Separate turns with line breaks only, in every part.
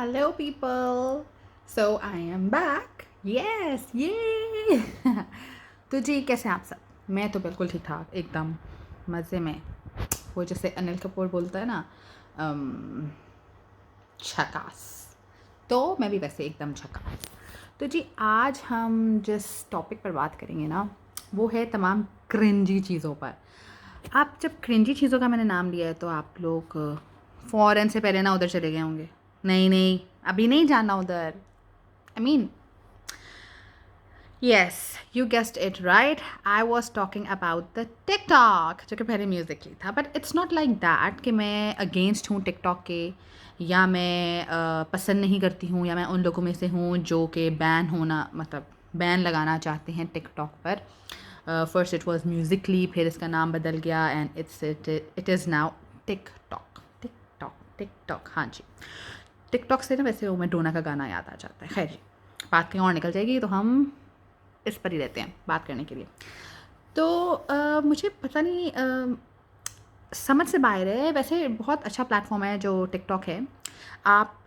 Hello, people. So I am back. Yes, yay! तो जी कैसे हैं आप सब? मैं तो बिल्कुल ठीक ठाक, एकदम मज़े में। वो जैसे अनिल कपूर बोलता है ना, झकास। तो मैं भी वैसे एकदम झकास। तो जी आज हम जिस टॉपिक पर बात करेंगे ना, वो है तमाम क्रिंजी चीज़ों पर। आप जब क्रिंजी चीज़ों का मैंने नाम लिया है तो आप लोग फ़ौरन से पहले ना उधर चले गए होंगे। नहीं नहीं, अभी नहीं जाना उधर। I mean, yes, you guessed it right, I was talking about the TikTok, जो कि पहले म्यूज़िकली था। But it's not like that कि मैं अगेंस्ट हूँ टिकटॉक के, या मैं पसंद नहीं करती हूँ, या मैं उन लोगों में से हूँ जो कि बैन होना, मतलब बैन लगाना चाहते हैं टिकटॉक पर। फर्स्ट इट वॉज म्यूज़िकली, फिर इसका नाम बदल गया and it is now TikTok. TikTok TikTok, हाँ जी। टिकटॉक से ना वैसे वो मैडोना का गाना याद आ जाता है। खैर जी, बात कहीं और निकल जाएगी, तो हम इस पर ही रहते हैं बात करने के लिए। तो मुझे पता नहीं, समझ से बाहर है। वैसे बहुत अच्छा प्लेटफॉर्म है जो टिकटॉक है। आप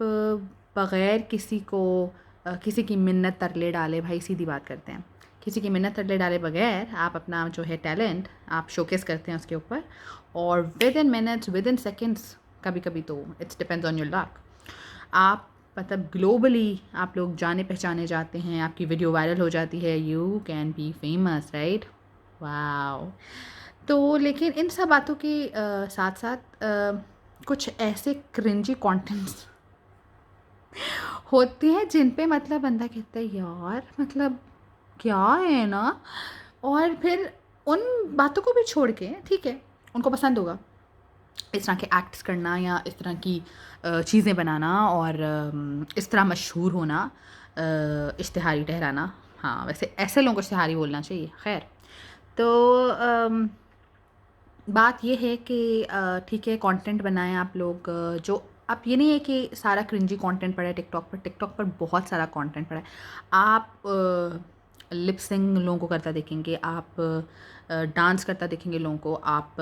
बग़ैर किसी को किसी की मिन्नत तरले डाले, भाई सीधी बात करते हैं, किसी की मिन्नत तरले डाले बगैर आप अपना जो है टैलेंट आप शोकेस करते हैं उसके ऊपर, और with in minutes, with in seconds, कभी कभी तो it's depends on your luck, आप मतलब ग्लोबली आप लोग जाने पहचाने जाते हैं, आपकी वीडियो वायरल हो जाती है, you can be famous, right? Wow. तो लेकिन इन सब बातों के साथ साथ कुछ ऐसे क्रिंजी कंटेंट्स होते हैं जिन पे मतलब बंदा कहता है यार, मतलब क्या है ना। और फिर उन बातों को भी छोड़ के, ठीक है, उनको पसंद होगा इस तरह के एक्ट्स करना या इस तरह की चीज़ें बनाना, और इस तरह मशहूर होना, इश्तिहारी ठहराना। हाँ, वैसे ऐसे लोगों को इश्तिहारी बोलना चाहिए। खैर, तो बात ये है कि ठीक है, कंटेंट बनाएं आप लोग, जो आप, ये नहीं है कि सारा क्रिंजी कंटेंट पड़ा है टिकटॉक पर। टिकटॉक पर बहुत सारा कंटेंट पड़ा है। आप लिप सिंग लोगों को करता देखेंगे, आप डांस करता देखेंगे लोगों को, आप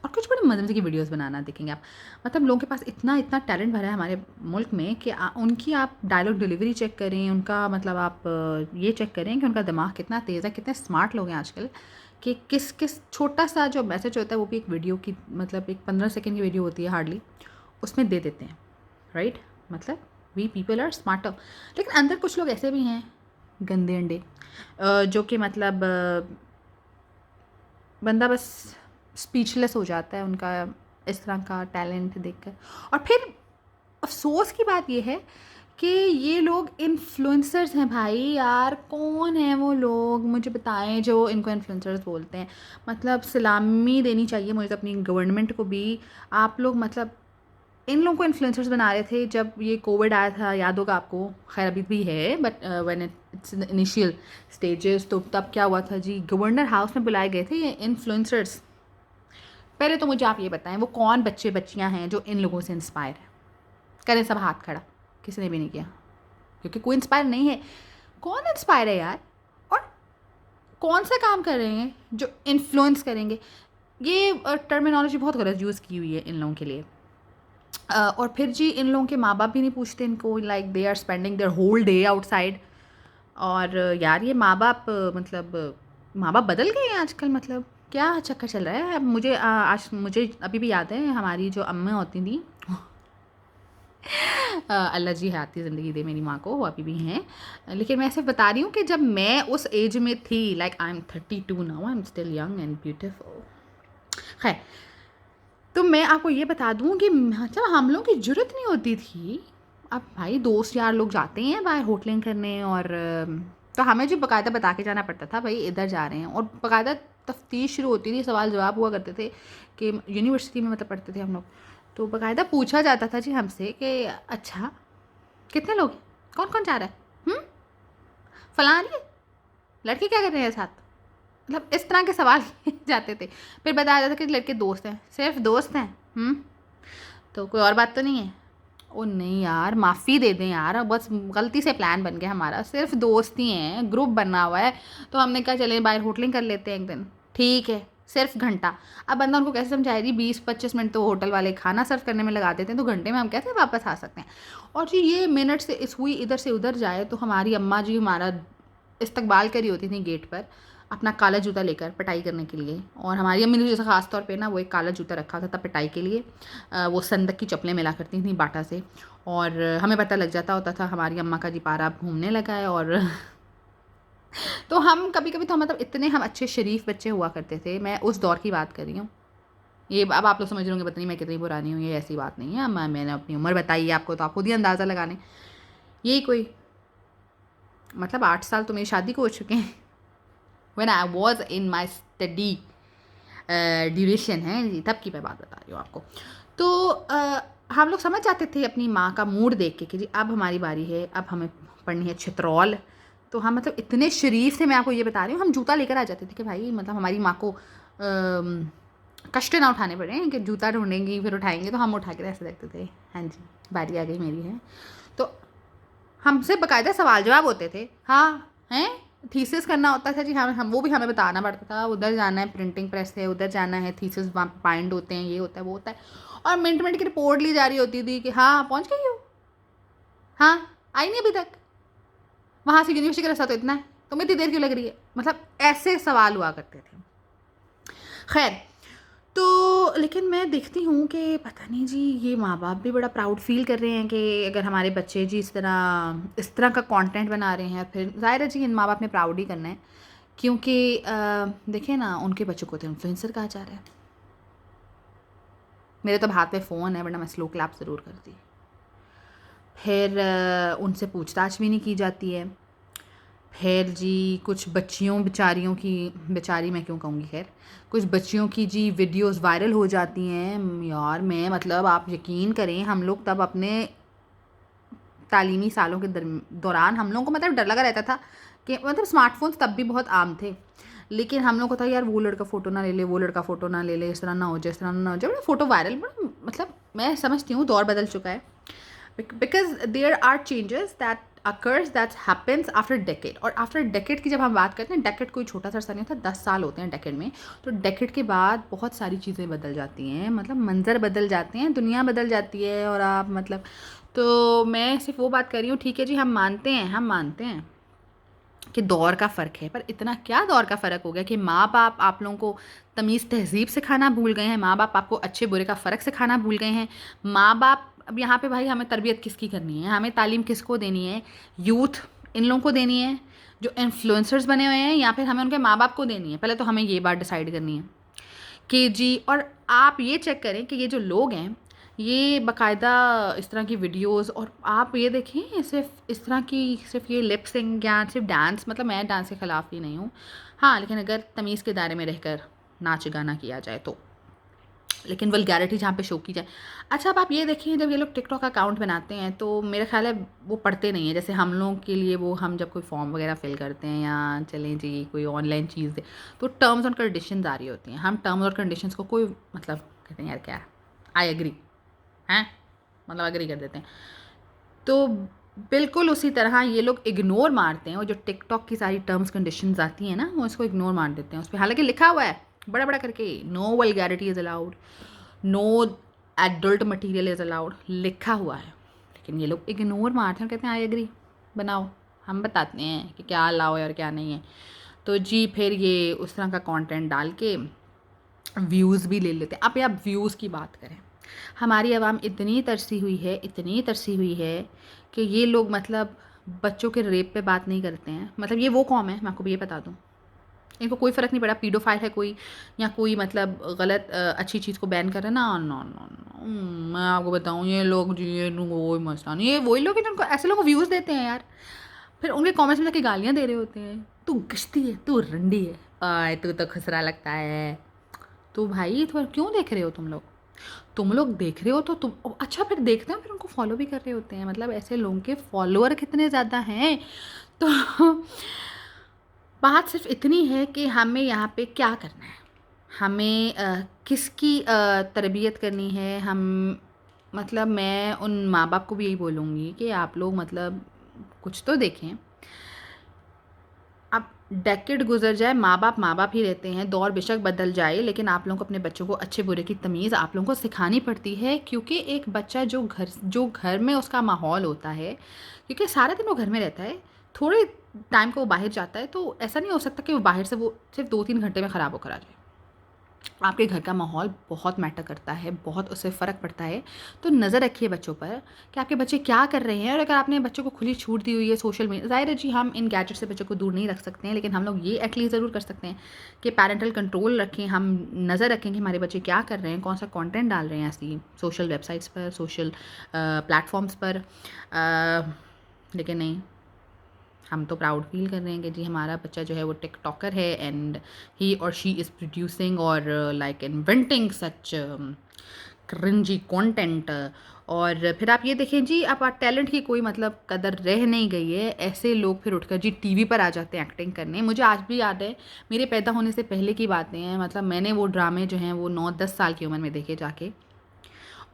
और कुछ बड़े मज़े मज़े की वीडियोस बनाना देखेंगे आप। मतलब लोगों के पास इतना इतना टैलेंट भरा है हमारे मुल्क में कि उनकी आप डायलॉग डिलीवरी चेक करें, उनका मतलब आप ये चेक करें कि उनका दिमाग कितना तेज़ है, कितने स्मार्ट लोग हैं आजकल, कि किस किस छोटा सा जो मैसेज होता है वो भी एक वीडियो की, मतलब एक 15 सेकंड की वीडियो होती है हार्डली, उसमें दे देते हैं, राइट? मतलब वी पीपल आर स्मार्टर। लेकिन अंदर कुछ लोग ऐसे भी हैं गंदे अंडे, जो कि मतलब बंदा बस स्पीचलेस हो जाता है उनका इस तरह का टैलेंट देखकर। और फिर अफसोस की बात ये है कि ये लोग इन्फ्लुएंसर्स हैं भाई। यार कौन है वो लोग, मुझे बताएं, जो इनको इन्फ्लुएंसर्स बोलते हैं। मतलब सलामी देनी चाहिए मुझे तो अपनी गवर्नमेंट को भी। आप लोग मतलब इन लोगों को इन्फ्लुएंसर्स बना रहे थे जब ये कोविड आया था, याद होगा आपको। खैर अभी भी है, but when it's initial stages, तो तब क्या हुआ था जी, गवर्नर हाउस में बुलाए गए थे ये इन्फ्लुएंसर्स। पहले तो मुझे आप ये बताएं, वो कौन बच्चे बच्चियां हैं जो इन लोगों से इंस्पायर है? करें सब हाथ खड़ा। किसी ने भी नहीं किया, क्योंकि कोई इंस्पायर नहीं है। कौन इंस्पायर है यार? और कौन सा काम कर रहे हैं जो इन्फ्लुएंस करेंगे? ये टर्मिनोलॉजी बहुत गलत यूज़ की हुई है इन लोगों के लिए। और फिर जी इन लोगों के माँ बाप भी नहीं पूछते इनको, like they are spending their whole day outside. और यार ये माँ बाप मतलब माँ बाप बदल गए हैं आजकल। मतलब क्या चक्कर चल रहा है? अब मुझे आज मुझे अभी भी याद है, हमारी जो अम्मा होती थी, अल्लाह जी हयाती ज़िंदगी दे मेरी माँ को, वो अभी भी हैं। लेकिन मैं ऐसे बता रही हूँ कि जब मैं उस एज में थी, like I am 32 now, I am still young and beautiful. खैर, तो मैं आपको ये बता दूँ कि मतलब हम लोग की ज़रूरत नहीं होती थी। अब भाई दोस्त यार लोग जाते हैं बाहर होटलिंग करने, और तो हमें जो बाकायदा बता के जाना पड़ता था भाई इधर जा रहे हैं, और बाकायदा तफ्तीश शुरू होती थी, सवाल जवाब हुआ करते थे कि यूनिवर्सिटी में मतलब पढ़ते थे हम लोग। तो बाकायदा पूछा जाता था जी हमसे कि अच्छा कितने लोग हैं, कौन कौन जा रहा है, फलान है, लड़के क्या कर रहे हैं साथ। मतलब इस तरह के सवाल किए जाते थे। फिर बताया जाता कि लड़के दोस्त हैं, सिर्फ दोस्त हैं, तो कोई और बात तो नहीं है। ओ नहीं यार, माफ़ी दे दें यार, बस गलती से प्लान बन गया हमारा, सिर्फ दोस्त ही हैं, ग्रुप बना हुआ है। तो हमने कहा चले बाहर होटलिंग कर लेते हैं एक दिन। ठीक है, सिर्फ घंटा। अब बंदा उनको कैसे समझाए जी, 20-25 मिनट तो होटल वाले खाना सर्व करने में लगा देते हैं, तो घंटे में हम कैसे वापस आ सकते हैं। और जी ये मिनट से इस हुई इधर से उधर जाए तो हमारी अम्मा जी हमारा इस्तकबाल करी होती थी गेट पर अपना काला जूता लेकर पिटाई करने के लिए। और हमारी अम्मी ने जैसे ख़ास तौर पे ना वो एक काला जूता रखा था पिटाई के लिए। वो संदक की चप्पलें मिला करती थी बाटा से, और हमें पता लग जाता होता था हमारी अम्मा का जी पारा अब घूमने लगा है। और तो हम कभी कभी तो मतलब इतने हम अच्छे शरीफ बच्चे हुआ करते थे। मैं उस दौर की बात कर रही हूँ। ये अब आप लोग समझ रहे होंगे पता नहीं मैं कितनी पुरानी हूँ, ये ऐसी बात नहीं है। मैंने अपनी उम्र बताई है आपको तो आप खुद ही अंदाज़ा लगाने। यही कोई मतलब 8 साल तो मेरी शादी को हो चुके हैं। When I was in my study duration है जी, तब की मैं बात बता रही हूँ आपको। तो हम लोग समझ जाते थे अपनी माँ का मूड देख के कि जी अब हमारी बारी है, अब हमें पढ़नी है चित्रौल। तो हम मतलब इतने शरीफ थे, मैं आपको ये बता रही हूँ, हम जूता लेकर आ जाते थे कि भाई मतलब हमारी माँ को कष्ट ना उठाने पड़े कि जूता ढूंढेंगी फिर उठाएंगे, तो हम उठा के ऐसे देखते थे हाँ जी बारी आ गई मेरी है। तो हमसे बाकायदा सवाल जवाब होते थे। हाँ हैं, थीसिस करना होता था जी, हम वो भी हमें बताना पड़ता था, उधर जाना है प्रिंटिंग प्रेस है, उधर जाना है, थीसिस वहाँ बाइंड होते हैं, ये होता है वो होता है। और मिनट मिनट की रिपोर्ट ली जा रही होती थी कि हाँ पहुँच गई हो, हाँ आई नहीं अभी तक, वहाँ से यूनिवर्सिटी का रास्ता तो इतना है, तुम्हें इतनी देर क्यों लग रही है, मतलब ऐसे सवाल हुआ करते थे। खैर तो लेकिन मैं देखती हूँ कि पता नहीं जी ये माँ बाप भी बड़ा प्राउड फील कर रहे हैं कि अगर हमारे बच्चे जी इस तरह का कंटेंट बना रहे हैं, फिर ज़ाहिर है जी इन माँ बाप ने प्राउड ही करना है। क्योंकि देखिए ना उनके बच्चों को तो इन्फ्लुएंसर कहा जा रहा है। मेरे तो हाथ में फ़ोन है वरना मैं स्लो क्लैप ज़रूर करती। फिर उनसे पूछताछ भी नहीं की जाती है। फिर जी कुछ बच्चियों बेचारियों की, बेचारी मैं क्यों कहूँगी, खैर कुछ बच्चियों की जी वीडियोस वायरल हो जाती हैं यार। मैं मतलब आप यकीन करें हम लोग तब अपने तालीमी सालों के दौरान हम लोगों को मतलब डर लगा रहता था कि मतलब स्मार्टफोन्स तब भी बहुत आम थे, लेकिन हम लोग को था यार वो लड़का फ़ोटो ना ले ले, वो लड़का फ़ोटो ना ले ले, इस तरह ना हो जाए, इस तरह ना हो जाए, फ़ोटो वायरल। बड़ा मतलब मैं समझती हूँ दौर बदल चुका है। Because there are changes that occurs that happens after decade. और आफ्टर डेकेड की जब हम बात करते हैं, डेकेड कोई छोटा सा अरसा नहीं होता, 10 साल होते हैं डेकेड में। तो डेकेड के बाद बहुत सारी चीज़ें बदल जाती हैं, मतलब मंजर बदल जाते हैं, दुनिया बदल जाती है। और आप मतलब तो मैं सिर्फ वो बात कर रही हूँ, ठीक है जी हम मानते हैं कि दौर का फ़र्क है, पर इतना क्या दौर का फ़र्क हो गया कि माँ बाप आप लोगों को तमीज़ तहज़ीब सिखाना भूल गए हैं, माँ बाप आपको अच्छे बुरे का फ़र्क सिखाना भूल गए हैं। माँ बाप अब यहाँ पे भाई हमें तरबियत किसकी करनी है, हमें तालीम किसको देनी है, यूथ इन लोगों को देनी है जो इन्फ्लुएंसर्स बने हुए हैं, या फिर हमें उनके माँ बाप को देनी है। पहले तो हमें ये बात डिसाइड करनी है कि जी। और आप ये चेक करें कि ये जो लोग हैं ये बाकायदा इस तरह की वीडियोस, और आप ये देखें सिर्फ इस तरह की सिर्फ ये लिप सिंग या सिर्फ डांस, मतलब मैं डांस के ख़िलाफ़ ही नहीं हूँ, हाँ लेकिन अगर तमीज़ के दायरे में रहकर नाच गाना किया जाए तो, लेकिन वल्गैरिटी जहाँ पे शो की जाए। अच्छा अब आप ये देखिए जब ये लोग टिकटॉक अकाउंट बनाते हैं तो मेरा ख्याल है वो पढ़ते नहीं है, जैसे हम लोगों के लिए वो हम जब कोई फॉर्म वगैरह फिल करते हैं या चलें जी कोई ऑनलाइन चीज़ दे तो टर्म्स और कंडीशंस आ रही होती हैं। हम टर्म्स और कंडीशंस को कोई मतलब कहते हैं यार क्या आई एग्री हैं, मतलब एग्री कर देते हैं। तो बिल्कुल उसी तरह ये लोग इग्नोर मारते हैं, और जो टिकटॉक की सारी टर्म्स कंडीशंस आती हैं ना वो इसको इग्नोर मार देते हैं। उस पर हालांकि लिखा हुआ है बड़ा बड़ा करके no vulgarity is allowed, no adult material is allowed, लिखा हुआ है, लेकिन ये लोग इग्नोर मारते हैं, कहते हैं आई एग्री बनाओ, हम बताते हैं कि क्या अलाउ है और क्या नहीं है। तो जी फिर ये उस तरह का कंटेंट डाल के व्यूज़ भी ले लेते हैं। अब आप व्यूज़ की बात करें, हमारी आवाम इतनी तरसी हुई है, इतनी तरसी हुई है कि ये लोग मतलब बच्चों के रेप पे बात नहीं करते हैं। मतलब ये वो कौम है, मैं आपको ये बता दूँ, इनको कोई फ़र्क नहीं पड़ा पीडोफाइल है कोई या कोई मतलब गलत अच्छी चीज़ को बैन कर रहे हैं ना, नो नो नो। मैं आपको बताऊँ ये लोग जी ये कोई मसला नहीं, ये वही लोग हैं जिनको ऐसे लोग व्यूज़ देते हैं यार, फिर उनके कमेंट्स में जाके गालियाँ दे रहे होते हैं, तू गश्ती है, तू रंडी है, आय तू तो खसरा लगता है। तो भाई तो क्यों देख रहे हो तुम लोग देख रहे हो तो तुम अच्छा फिर देखते हो फिर उनको फॉलो भी कर रहे होते हैं, मतलब ऐसे लोगों के फॉलोअर कितने ज़्यादा हैं। तो बात सिर्फ इतनी है कि हमें यहाँ पे क्या करना है, हमें किसकी तरबियत करनी है। हम मतलब मैं उन माँ बाप को भी यही बोलूँगी कि आप लोग मतलब कुछ तो देखें। अब डेकेड गुजर जाए, माँ बाप ही रहते हैं, दौर बेशक बदल जाए, लेकिन आप लोगों को अपने बच्चों को अच्छे बुरे की तमीज़ आप लोगों को सिखानी पड़ती है, क्योंकि एक बच्चा जो घर में उसका माहौल होता है, क्योंकि सारा दिन वो घर में रहता है, थोड़े टाइम को वो बाहर जाता है, तो ऐसा नहीं हो सकता कि वो बाहर से वो सिर्फ 2-3 घंटे में ख़राब होकर आ जाए। आपके घर का माहौल बहुत मैटर करता है, बहुत उससे फ़र्क पड़ता है। तो नज़र रखिए बच्चों पर कि आपके बच्चे क्या कर रहे हैं, और अगर आपने बच्चों को खुली छूट दी हुई है सोशल मीडिया, ज़ाहिर है जी हम इन गैजेट से बच्चों को दूर नहीं रख सकते हैं, लेकिन हम लोग ये एटलीस्ट ज़रूर कर सकते हैं कि पैरेंटल कंट्रोल रखें, हम नज़र रखें कि हमारे बच्चे क्या कर रहे हैं, कौन सा कंटेंट डाल रहे हैं ऐसी सोशल वेबसाइट्स पर, सोशल प्लेटफॉर्म्स पर। लेकिन नहीं, हम तो प्राउड फील कर रहे हैं कि जी हमारा बच्चा जो है वो टिकटॉकर है, एंड ही और शी इज़ प्रोड्यूसिंग और लाइक इन्वेंटिंग सच क्रिंजी कंटेंट। और फिर आप ये देखें जी, अब टैलेंट की कोई मतलब कदर रह नहीं गई है। ऐसे लोग फिर उठकर जी टीवी पर आ जाते हैं एक्टिंग करने। मुझे आज भी याद है, मेरे पैदा होने से पहले की बातें हैं, मतलब मैंने वो ड्रामे जो हैं वो 9-10 साल की उम्र में देखे जाके,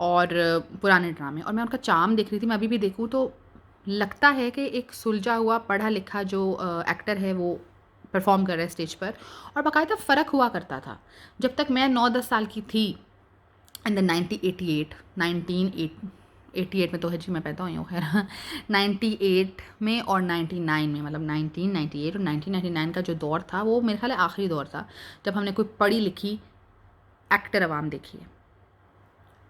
और पुराने ड्रामे, और मैं उनका चार्म देख रही थी। मैं अभी भी देखूँ तो लगता है कि एक सुलझा हुआ पढ़ा लिखा जो एक्टर है वो परफॉर्म कर रहा है स्टेज पर, और बाकायदा फ़र्क हुआ करता था। जब तक मैं 9-10 साल की थी, इन द 1988 में तो है जी, मैं पैदा हुई हूँ खैर 98 में और 99 में, मतलब 1998 और 1999 का जो दौर था वो मेरे ख्याल है आखिरी दौर था जब हमने कोई पढ़ी लिखी एक्टर अवाम देखी है।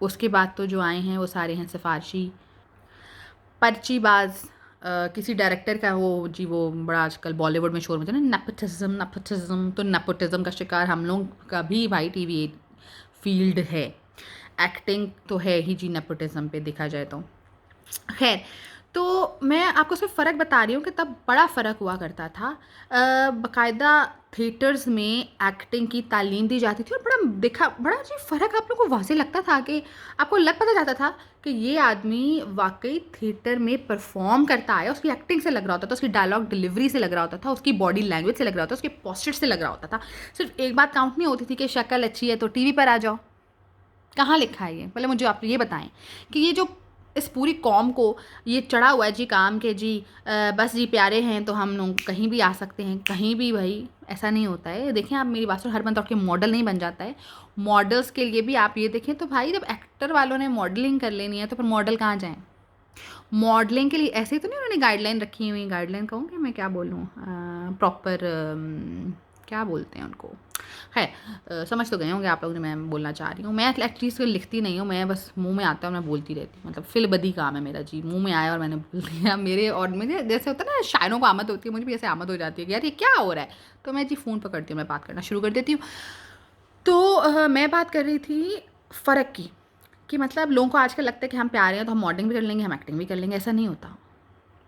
उसके बाद तो जो आए हैं वो सारे हैं सिफारशी पर्चीबाज। किसी डायरेक्टर का वो जी, वो बड़ा आजकल बॉलीवुड में शोर मचा ना, नेपोटिज्म, तो नेपोटिज्म का शिकार हम लोग का भी भाई टीवी फील्ड है। एक्टिंग तो है ही जी नेपोटिज्म पे देखा जाए तो। खैर, तो मैं आपको सिर्फ फ़र्क बता रही हूँ कि तब बड़ा फ़र्क हुआ करता था। बाकायदा थिएटर्स में एक्टिंग की तालीम दी जाती थी, और बड़ा जी फ़र्क आप लोगों को वाज़ेह लगता था कि आपको लग पता जाता था कि ये आदमी वाक़ई थिएटर में परफ़ॉर्म करता आया, उसकी एक्टिंग से लग रहा होता था, उसकी डायलॉग डिलीवरी से लग रहा होता था, उसकी बॉडी लैंग्वेज से लग रहा होता था, उसके पोस्चर से लग रहा होता था। सिर्फ एक बात काउंट नहीं होती थी कि शक्ल अच्छी है तो टीवी पर आ जाओ। कहाँ लिखा है ये? पहले मुझे आप ये बताएं कि ये जो इस पूरी कौम को ये चढ़ा हुआ है जी काम के जी, बस जी प्यारे हैं तो हम लोग कहीं भी आ सकते हैं, कहीं भी भाई ऐसा नहीं होता है। देखें आप मेरी बात सुन, हर बंदा उठ के मॉडल नहीं बन जाता है। मॉडल्स के लिए भी आप ये देखें तो भाई, जब एक्टर वालों ने मॉडलिंग कर लेनी है तो फिर मॉडल कहाँ जाएँ? मॉडलिंग के लिए ऐसे ही तो नहीं उन्होंने गाइडलाइन रखी हुई, गाइडलाइन कहूँगी मैं, क्या बोलूँ, प्रॉपर क्या बोलते हैं उनको, खैर समझ तो गए होंगे आप लोग जो मैं बोलना चाह रही हूँ। मैं एटलीस्ट लिखती नहीं हूँ, मैं बस मुंह में आता है और मैं बोलती रहती हूँ, मतलब फिलबदी काम है मेरा जी, मुंह में आया और मैंने बोल दिया। मेरे और मेरे जैसे होता है ना शायरों को आमद होती है, मुझे भी ऐसे आमद हो जाती है कि यार ये क्या हो रहा है, तो मैं जी फ़ोन पकड़ती हूँ, मैं बात करना शुरू कर देती हूँ। तो मैं बात कर रही थी फ़र्क की, कि मतलब लोगों को आजकल लगता है कि हम प्यारे हैं तो हम मॉडलिंग भी कर लेंगे, हम एक्टिंग भी कर लेंगे। ऐसा नहीं होता।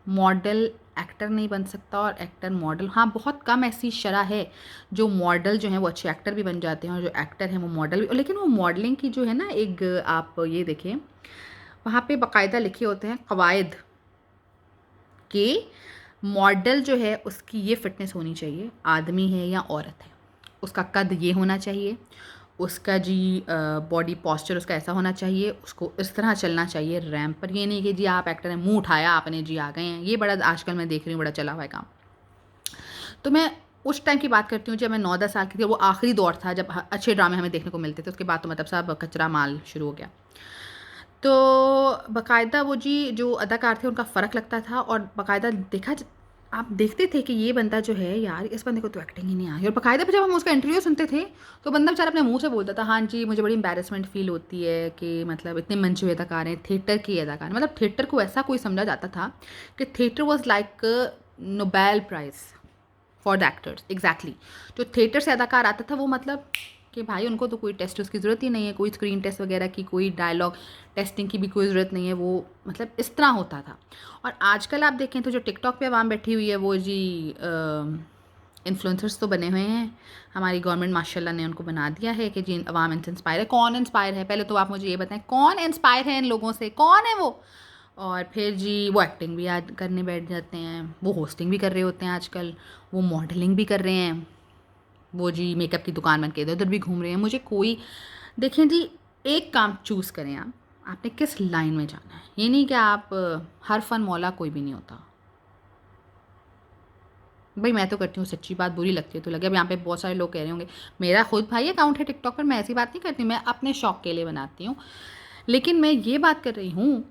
मॉडल एक्टर नहीं बन सकता, और एक्टर मॉडल, हाँ बहुत कम ऐसी शरह है जो मॉडल जो हैं वो अच्छे एक्टर भी बन जाते हैं, और जो एक्टर हैं वो मॉडल भी। लेकिन वो मॉडलिंग की जो है ना, एक आप ये देखें वहाँ पे बाकायदा लिखे होते हैं कवायद कि मॉडल जो है उसकी ये फिटनेस होनी चाहिए, आदमी है या औरत है, उसका कद ये होना चाहिए, उसका जी बॉडी पॉस्चर उसका ऐसा होना चाहिए, उसको इस तरह चलना चाहिए रैंप पर। ये नहीं कि जी आप एक्टर हैं, मुंह उठाया आपने जी आ गए हैं, ये बड़ा आजकल मैं देख रही हूँ बड़ा चला हुआ है काम। तो मैं उस टाइम की बात करती हूँ जब मैं 9-10 साल की थी, वो आखिरी दौर था जब अच्छे ड्रामे हमें देखने को मिलते थे। उसके बाद तो मतलब सब कचरा माल शुरू हो गया। तो बाकायदा वो जी जो अदाकार थे उनका फ़र्क लगता था, और बाकायदा आप देखते थे कि ये बंदा जो है यार, इस बंदे को तो एक्टिंग ही नहीं आई। और बाकायदा जब हम उसका इंटरव्यू सुनते थे तो बंदा बेचारा अपने मुंह से बोलता था, हाँ जी मुझे बड़ी एम्बेरसमेंट फील होती है कि मतलब इतने मंचे हुए अदाकार हैं, थिएटर की अदाकार हैं। मतलब थिएटर को ऐसा कोई समझा जाता था कि theatre was like Nobel prize for the actors. Exactly, जो थिएटर से अदाकार आता था वो मतलब कि भाई उनको तो कोई टेस्ट उसकी ज़रूरत ही नहीं है, कोई स्क्रीन टेस्ट वगैरह की, कोई डायलॉग टेस्टिंग की भी कोई ज़रूरत नहीं है, वो मतलब इस तरह होता था। और आजकल आप देखें तो जो टिकटॉक पे आवाम बैठी हुई है वो जी इन्फ्लुएंसर्स तो बने हुए हैं। हमारी गवर्नमेंट माशाल्लाह ने उनको बना दिया है कि जी अवाम इनसे इंस्पायर है। कौन इंस्पायर है, पहले तो आप मुझे ये बताएं कौन इंस्पायर है इन लोगों से, कौन है वो? और फिर जी वो एक्टिंग भी आज करने बैठ जाते हैं, वो होस्टिंग भी कर रहे होते हैं आजकल, वो मॉडलिंग भी कर रहे हैं, वो जी मेकअप की दुकान बन के इधर उधर भी घूम रहे हैं। मुझे कोई, देखें जी, एक काम चूज़ करें आप, आपने किस लाइन में जाना है। ये नहीं कि आप हर फन मौला कोई भी नहीं होता। भाई मैं तो करती हूँ, सच्ची बात बुरी लगती है तो लगे। अब यहाँ पे बहुत सारे लोग कह रहे होंगे, मेरा खुद भाई अकाउंट है टिकटॉक पर, मैं ऐसी बात नहीं करती, मैं अपने शौक के लिए बनाती हूँ। लेकिन मैं ये बात कर रही हूँ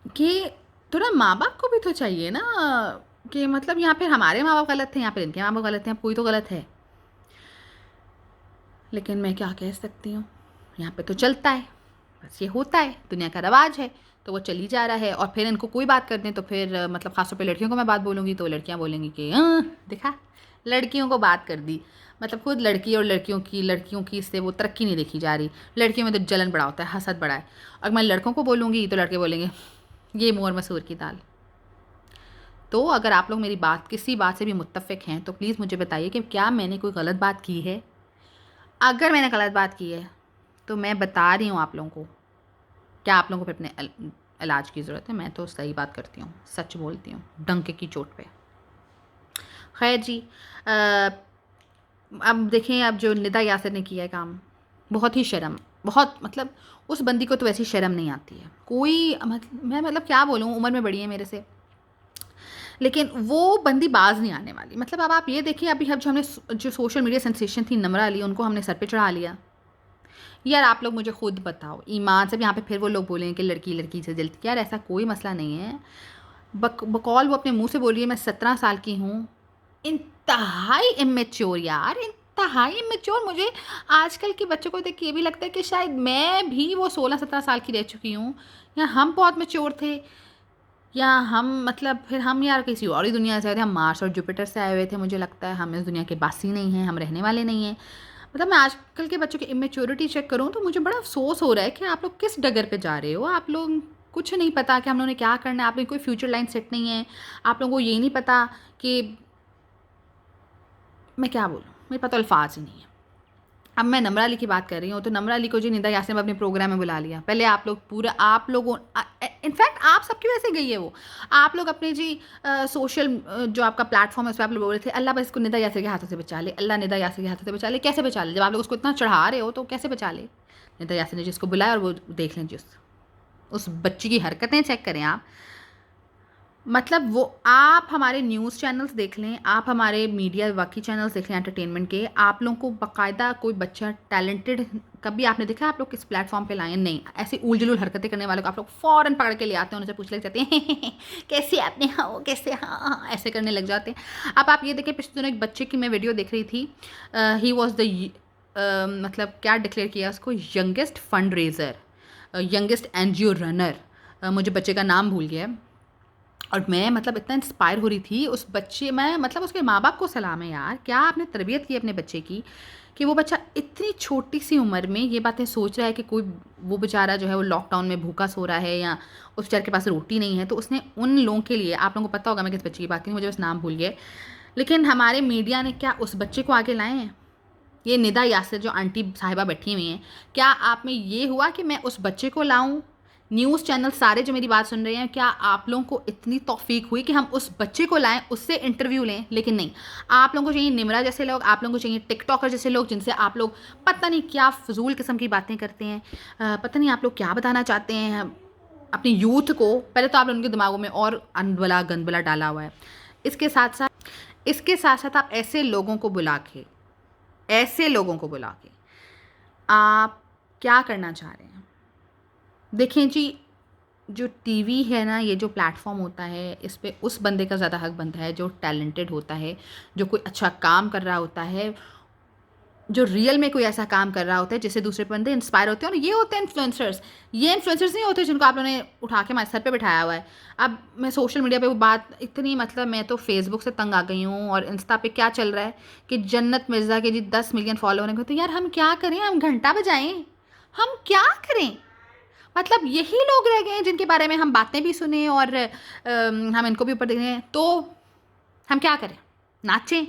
कि थोड़ा माँ बाप को भी तो चाहिए ना, कि मतलब यहाँ पे हमारे माँ बाप गलत थे, यहाँ पे इनके माँ बाप गलत हैं, अब कोई तो गलत है। लेकिन मैं क्या कह सकती हूँ, यहाँ पे तो चलता है, बस ये होता है, दुनिया का रवाज है, तो वो चली जा रहा है। और फिर इनको कोई बात कर दें तो फिर मतलब ख़ासतौर पे लड़कियों को मैं बात बोलूँगी तो लड़कियाँ बोलेंगी कि देखा, लड़कियों को बात कर दी। मतलब खुद लड़की और लड़कियों की इससे वो तरक्की नहीं देखी जा रही। लड़कियों में तो जलन बड़ा होता है, हसद बड़ा है। और मैं लड़कों को बोलूँगी तो लड़के बोलेंगे ये मोर मसूर की दाल। तो अगर आप लोग मेरी बात किसी बात से भी मुत्तफ़िक हैं तो प्लीज़ मुझे बताइए कि क्या मैंने कोई गलत बात की है। अगर मैंने गलत बात की है तो मैं बता रही हूँ आप लोगों को, क्या आप लोगों को फिर अपने इलाज की ज़रूरत है। मैं तो सही बात करती हूँ, सच बोलती हूँ, डंके की चोट पे। खैर जी, अब देखें, अब जो निदा यासिर ने किया है काम, बहुत ही शर्म, बहुत मतलब उस बंदी को तो वैसी शर्म नहीं आती है कोई। मतलब मैं मतलब क्या बोलूँ, उम्र में बड़ी है मेरे से, लेकिन वो बंदी बाज नहीं आने वाली। मतलब अब आप ये देखिए, अभी अब जो हमने जो सोशल मीडिया सेंसेशन थी नम्रा अली, उनको हमने सर पे चढ़ा लिया। यार आप लोग मुझे खुद बताओ, ईमान से, यहाँ पे फिर वो लोग बोलेंगे कि लड़की लड़की से जलती। यार ऐसा कोई मसला नहीं है। बकौल वो अपने मुंह से बोल रही है मैं 17 साल की हूँ। इंतहाई इमेच्योर यार, इंतहाई इमेच्योर। मुझे आजकल के बच्चों को देख के ये भी लगता है कि शायद मैं भी वो 16-17 साल की रह चुकी हूँ, या हम बहुत मेच्योर थे, या हम मतलब फिर हम यार किसी और ही दुनिया से आए थे, हम मार्स और जुपिटर से आए हुए थे। मुझे लगता है हम इस दुनिया के बासी नहीं हैं, हम रहने वाले नहीं हैं। मतलब मैं आजकल के बच्चों की इमेच्योरिटी चेक करूँ तो मुझे बड़ा अफसोस हो रहा है कि आप लोग किस डगर पे जा रहे हो। आप लोग कुछ नहीं पता कि हम लोगों ने क्या करना है, आप लोगों की कोई फ्यूचर लाइन सेट नहीं है। आप लोगों को ये नहीं पता कि मैं क्या बोलूँ, मेरे पास तो अल्फाज ही नहीं है। अब मैं नम्रा अली की बात कर रही हूँ, तो नम्रा अली को जी निदा यासिन ने अपने प्रोग्राम में बुला लिया। पहले आप लोग पूरा, आप लोगों, इनफैक्ट आप सबकी वजह से गई है वो। आप लोग अपने जी सोशल जो आपका प्लेटफॉर्म है उस पर आप लोग बोल रहे थे अल्लाह बस इसको निदा यासिर के हाथों से बचा ले, अल्लाह निदा यासिर के हाथों से बचा ले। कैसे बचा ले? जब आप लोग उसको इतना चढ़ा रहे हो तो कैसे बचा ले? निदा यासिर ने जिसको बुलाया, और वो देख लें जी उस बच्ची की हरकतें चेक करें आप। मतलब वो, आप हमारे न्यूज़ चैनल्स देख लें, आप हमारे मीडिया बाकी चैनल्स देख लें एंटरटेनमेंट के, आप लोगों को बाकायदा कोई बच्चा टैलेंटेड कभी आपने देखा आप लोग किस प्लेटफॉर्म पे लाए? नहीं। ऐसे उल जुलूल हरकतें करने वालों को आप लोग फ़ौरन पकड़ के ले आते हैं, उनसे पूछ ले जाते हैं कैसे आपने, हाँ वो कैसे, हाँ हाँ ऐसे करने लग जाते हैं। अब आप ये देखें, पिछले दिनों एक बच्चे की मैं वीडियो देख रही थी, ही वॉज द मतलब क्या डिक्लेयर किया उसको, youngest fund raiser, youngest NGO runner. मुझे बच्चे का नाम भूल गया है। और मैं मतलब इतना इंस्पायर हो रही थी उस बच्चे, मैं मतलब उसके माँ बाप को सलाम है यार, क्या आपने तरबियत की अपने बच्चे की, कि वो बच्चा इतनी छोटी सी उम्र में ये बातें सोच रहा है कि कोई, वो बेचारा जो है वो लॉकडाउन में भूखा सो रहा है, या उस बेचारे के पास रोटी नहीं है, तो उसने उन लोगों के लिए, आप लोगों को पता होगा मैं किस बच्चे की बात की, मुझे बस नाम भूल गया, लेकिन हमारे मीडिया ने क्या उस बच्चे को आगे लाए हैं? ये निदा यासिर जो आंटी साहिबा बैठी हुई हैं, क्या आप में ये हुआ कि मैं उस बच्चे को लाऊं? न्यूज़ चैनल सारे जो मेरी बात सुन रहे हैं, क्या आप लोगों को इतनी तौफीक हुई कि हम उस बच्चे को लाएं, उससे इंटरव्यू लें? लेकिन नहीं, आप लोगों को चाहिए निमरा जैसे लोग, आप लोगों को चाहिए टिकटॉकर जैसे लोग, जिनसे आप लोग पता नहीं क्या फजूल किस्म की बातें करते हैं। पता नहीं आप लोग क्या बताना चाहते हैं अपनी यूथ को। पहले तो आप लोगों के दिमागों में और अनबला गंदबला डाला हुआ है। इसके साथ साथ आप ऐसे लोगों को बुला के आप क्या करना चाह रहे हैं? देखें जी, जो टीवी है ना, ये जो प्लेटफॉर्म होता है, इस पे उस बंदे का ज़्यादा हक बनता है जो टैलेंटेड होता है, जो कोई अच्छा काम कर रहा होता है, जो रियल में कोई ऐसा काम कर रहा होता है जिससे दूसरे बंदे इंस्पायर होते हैं। और ये होते हैं इन्फ्लुएंसर्स। ये इन्फ्लुएंसर्स नहीं होते जिनको आप लोगों ने उठा के हमारे सर पे बिठाया हुआ है। अब मैं सोशल मीडिया पे वो बात इतनी, मतलब मैं तो फेसबुक से तंग आ गई हूँ, और इंस्टा पे क्या चल रहा है कि जन्नत मिर्ज़ा के जी 10 मिलियन फॉलोअर हैं। तो यार हम क्या करें? हम घंटा बजाएं? हम क्या करें? मतलब यही लोग रह गए हैं जिनके बारे में हम बातें भी सुने, और हम इनको भी ऊपर देख रहे हैं, तो हम क्या करें? नाचें?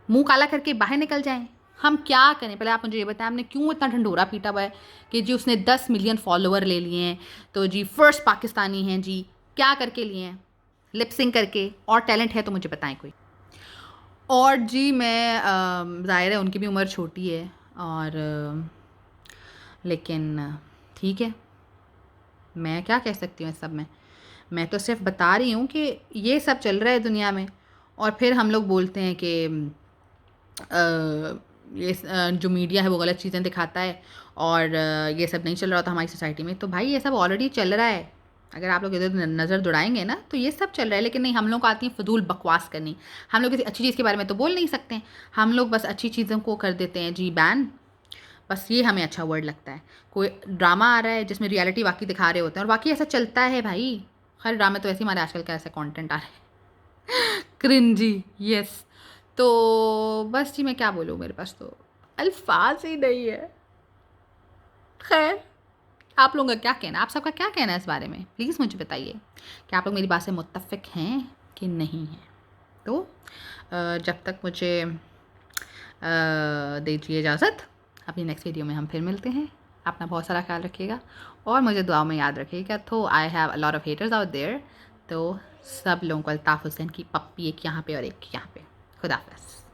मुंह काला करके बाहर निकल जाएं? हम क्या करें? पहले आप मुझे ये बताएं, आपने क्यों इतना ढंढोरा पीटा हुआ है कि जी उसने 10 मिलियन फॉलोअर ले लिए हैं, तो जी फर्स्ट पाकिस्तानी हैं जी? क्या करके लिए हैं? लिपसिंग करके? और टैलेंट है तो मुझे बताएं कोई। और जी मैं ज़ाहिर है उनकी भी उम्र छोटी है, और लेकिन ठीक है, मैं क्या कह सकती हूँ इस सब में। मैं तो सिर्फ बता रही हूँ कि ये सब चल रहा है दुनिया में, और फिर हम लोग बोलते हैं कि जो मीडिया है वो गलत चीज़ें दिखाता है, और ये सब नहीं चल रहा होता हमारी सोसाइटी में। तो भाई ये सब ऑलरेडी चल रहा है, अगर आप लोग इधर नज़र दौड़ाएंगे ना तो ये सब चल रहा है। लेकिन नहीं, हम लोग को आती है फजूल बकवास करनी। हम लोग किसी अच्छी चीज़ के बारे में तो बोल नहीं सकते, हम लोग बस अच्छी चीज़ों को कर देते हैं जी बैन। बस ये हमें अच्छा वर्ड लगता है। कोई ड्रामा आ रहा है जिसमें रियलिटी वाकई दिखा रहे होते हैं, और वाकई ऐसा चलता है भाई। हर ड्रामे तो ऐसे ही हमारे आजकल का ऐसा कंटेंट आ रहा है क्रिंजी। यस। तो बस जी, मैं क्या बोलूँ, मेरे पास तो अल्फाज ही नहीं है। खैर, आप लोगों का क्या कहना है, आप सबका क्या कहना है इस बारे में, प्लीज़ मुझे बताइए कि आप लोग मेरी बात से मुत्तफ़िक हैं कि नहीं हैं। तो जब तक मुझे दीजिए इजाज़त, अपनी नेक्स्ट वीडियो में हम फिर मिलते हैं। अपना बहुत सारा ख्याल रखिएगा और मुझे दुआ में याद रखिएगा। तो I have a lot of haters out there, तो सब लोगों को अल्ताफ़ हुसैन की पप्पी एक यहाँ पे और एक यहाँ पे। खुदा हाफ़िज़।